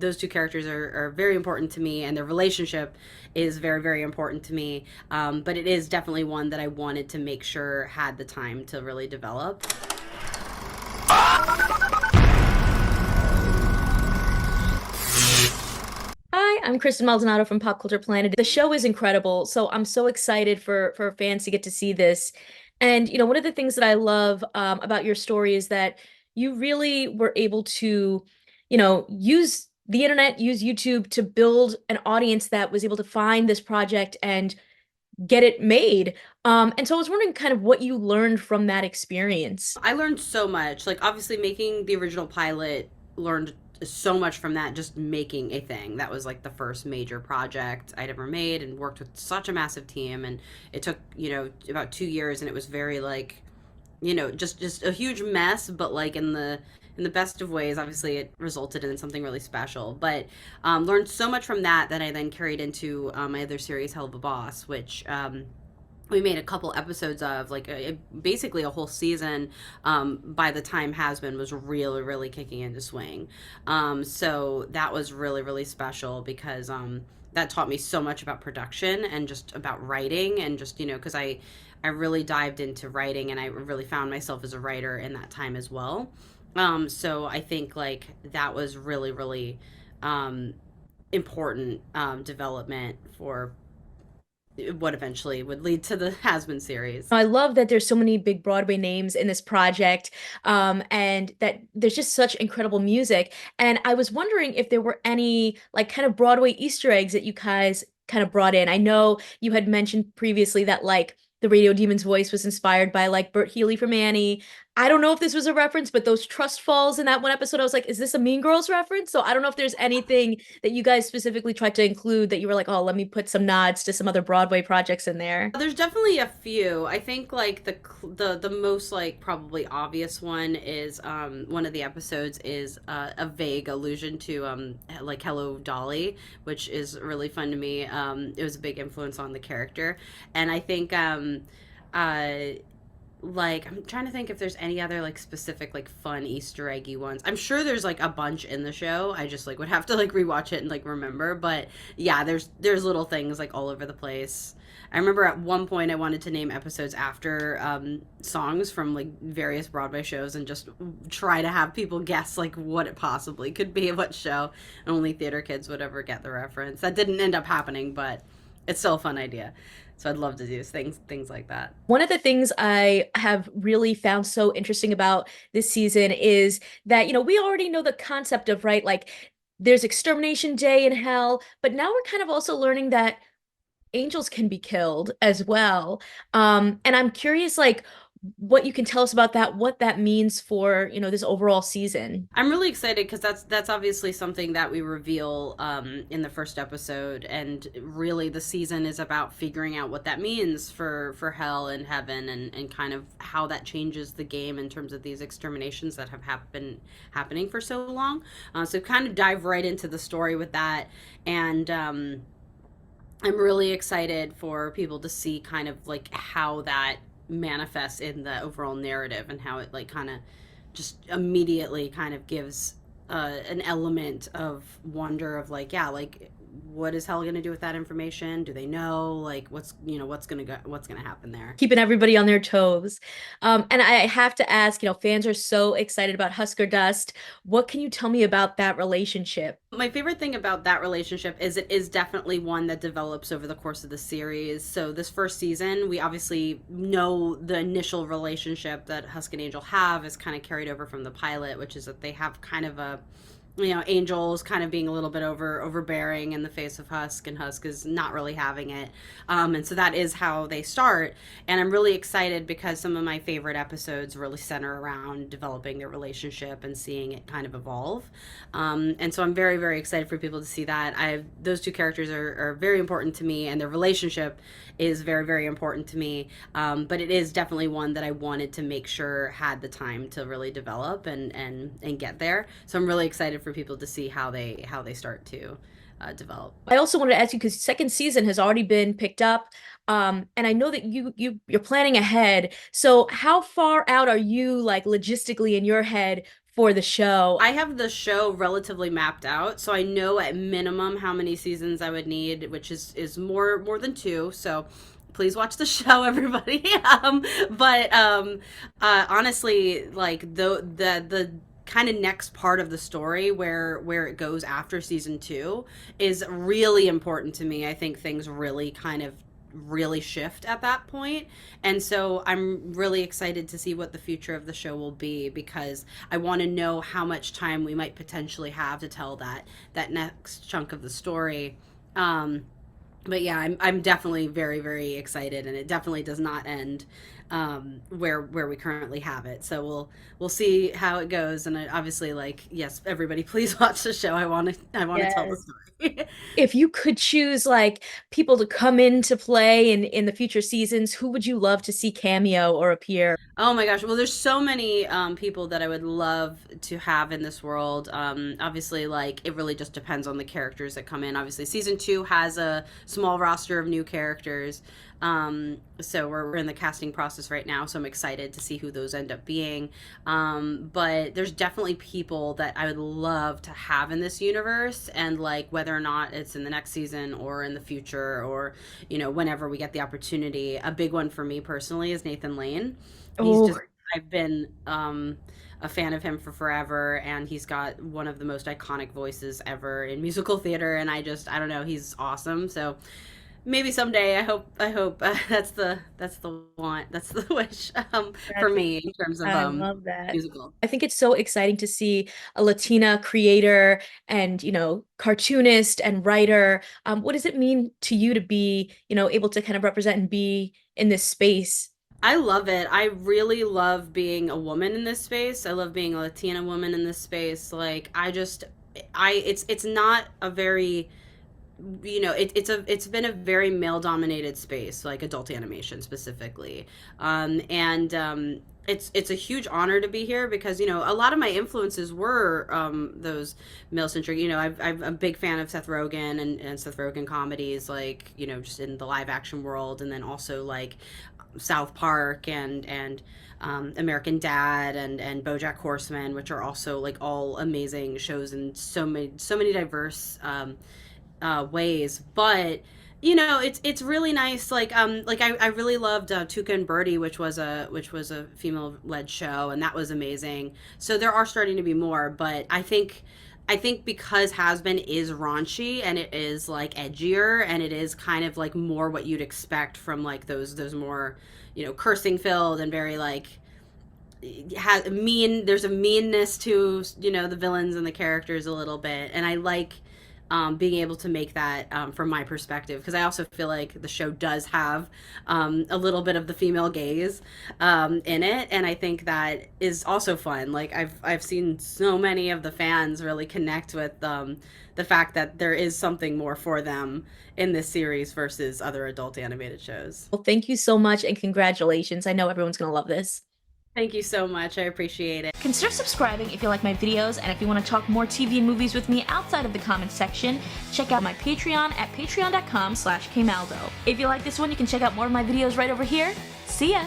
those two characters are very important to me, and their relationship is very, very important to me. But it is definitely one that I wanted to make sure had the time to really develop. Hi, I'm Kristen Maldonado from Pop Culture Planet. The show is incredible, so I'm so excited for fans to get to see this. And one of the things that I love about your story is that you really were able to, use the internet, use YouTube to build an audience that was able to find this project and get it made. And so I was wondering kind of what you learned from that experience. I learned so much. Like, obviously, making the original pilot, learned so much from that, just making a thing. That was like the first major project I'd ever made, and worked with such a massive team. And it took, about 2 years, and it was very like, just a huge mess, but like in the best of ways. Obviously, it resulted in something really special. But learned so much from that I then carried into my other series, Hell of a Boss, which we made a couple episodes of, like basically a whole season, by the time Hazbin was really, really kicking into swing. So that was really, really special because that taught me so much about production and just about writing, and just, because I really dived into writing, and I really found myself as a writer in that time as well. So I think like that was really, really important development for what eventually would lead to the Has-Been series. I love that there's so many big Broadway names in this project, and that there's just such incredible music. And I was wondering if there were any like kind of Broadway Easter eggs that you guys kind of brought in. I know you had mentioned previously that like the Radio Demon's voice was inspired by like Bert Healy from Annie. I don't know if this was a reference, but those trust falls in that one episode, I was like, is this a Mean Girls reference? So I don't know if there's anything that you guys specifically tried to include that you were like, oh, let me put some nods to some other Broadway projects in there. There's definitely a few. I think like the most like probably obvious one is one of the episodes is a vague allusion to like Hello Dolly, which is really fun to me. It was a big influence on the character, and I think uh like I'm trying to think if there's any other like specific like fun Easter eggy ones. I'm sure there's like a bunch in the show. I just like would have to like rewatch it and like remember. But yeah, there's little things like all over the place. I remember at one point I wanted to name episodes after songs from like various Broadway shows, and just try to have people guess like what it possibly could be, what show. And only theater kids would ever get the reference. That didn't end up happening, but it's still a fun idea. So I'd love to do things like that. One of the things I have really found so interesting about this season is that, we already know the concept of, right, like there's extermination day in hell, but now we're kind of also learning that angels can be killed as well. And I'm curious, like, what you can tell us about that, what that means for, this overall season. I'm really excited because that's obviously something that we reveal in the first episode, and really the season is about figuring out what that means for hell and heaven, and kind of how that changes the game in terms of these exterminations that have been happening for so long. So kind of dive right into the story with that, and I'm really excited for people to see kind of like how that manifests in the overall narrative, and how it like kind of just immediately kind of gives an element of wonder of like, yeah, like what is hell going to do with that information? Do they know like what's going to happen there? Keeping everybody on their toes. And I have to ask, fans are so excited about Huskerdust. What can you tell me about that relationship? My favorite thing about that relationship is it is definitely one that develops over the course of the series. So this first season, we obviously know the initial relationship that Husk and Angel have is kind of carried over from the pilot, which is that they have kind of a, Angel's kind of being a little bit overbearing in the face of Husk, and Husk is not really having it. And so that is how they start. And I'm really excited because some of my favorite episodes really center around developing their relationship and seeing it kind of evolve. And so I'm very, very excited for people to see that. Those two characters are very important to me, and their relationship is very, very important to me. But it is definitely one that I wanted to make sure had the time to really develop and get there. So I'm really excited for people to see how they start to develop. I also wanted to ask you because second season has already been picked up, and I know that you're planning ahead. So how far out are you like logistically in your head for the show. I have the show relatively mapped out, so I know at minimum how many seasons I would need, which is more than two. So please watch the show, everybody. But honestly, like the kind of next part of the story where it goes after season two is really important to me. I think things really kind of really shift at that point. And so I'm really excited to see what the future of the show will be, because I want to know how much time we might potentially have to tell that next chunk of the story. But yeah, I'm definitely very, very excited, and it definitely does not end where we currently have it. So we'll see how it goes, and obviously, like, yes, everybody, please watch the show. I want to tell the Yes. story. If you could choose like people to come into play in the future seasons, who would you love to see cameo or appear? Oh my gosh. Well, there's so many people that I would love to have in this world. Obviously, like, it really just depends on the characters that come in. Obviously, season two has a small roster of new characters. So we're in the casting process right now. So I'm excited to see who those end up being. But there's definitely people that I would love to have in this universe. And, like, whether or not it's in the next season or in the future, or, whenever we get the opportunity, a big one for me personally is Nathan Lane. He's Oh, just I've been a fan of him for forever, and he's got one of the most iconic voices ever in musical theater, and I don't know, he's awesome. So maybe someday, I hope that's the want, that's the wish for that's me in terms of I love that. musical. I think it's so exciting to see a Latina creator and, cartoonist and writer. What does it mean to you to be, able to kind of represent and be in this space? I love it. I really love being a woman in this space. I love being a Latina woman in this space. Like, it's not a very, it's been a very male dominated space, like adult animation specifically. It's a huge honor to be here, because a lot of my influences were those male centric. I'm a big fan of Seth Rogen and Seth Rogen comedies, like, just in the live action world, and then also like South Park and American Dad and BoJack Horseman, which are also like all amazing shows in so many diverse ways. But it's really nice. Like I really loved Tuca and Birdie, which was a female led show, and that was amazing. So there are starting to be more, but I think because Has-Been is raunchy, and it is like edgier, and it is kind of like more what you'd expect from like those more, cursing filled and very like mean. There's a meanness to the villains and the characters a little bit, and I like being able to make that from my perspective, because I also feel like the show does have a little bit of the female gaze in it, and I think that is also fun. Like, I've seen so many of the fans really connect with the fact that there is something more for them in this series versus other adult animated shows. Well, thank you so much and congratulations. I know everyone's going to love this. Thank you so much. I appreciate it. Consider subscribing if you like my videos, and if you want to talk more TV and movies with me outside of the comments section, check out my Patreon at patreon.com/kmaldo. If you like this one, you can check out more of my videos right over here. See ya!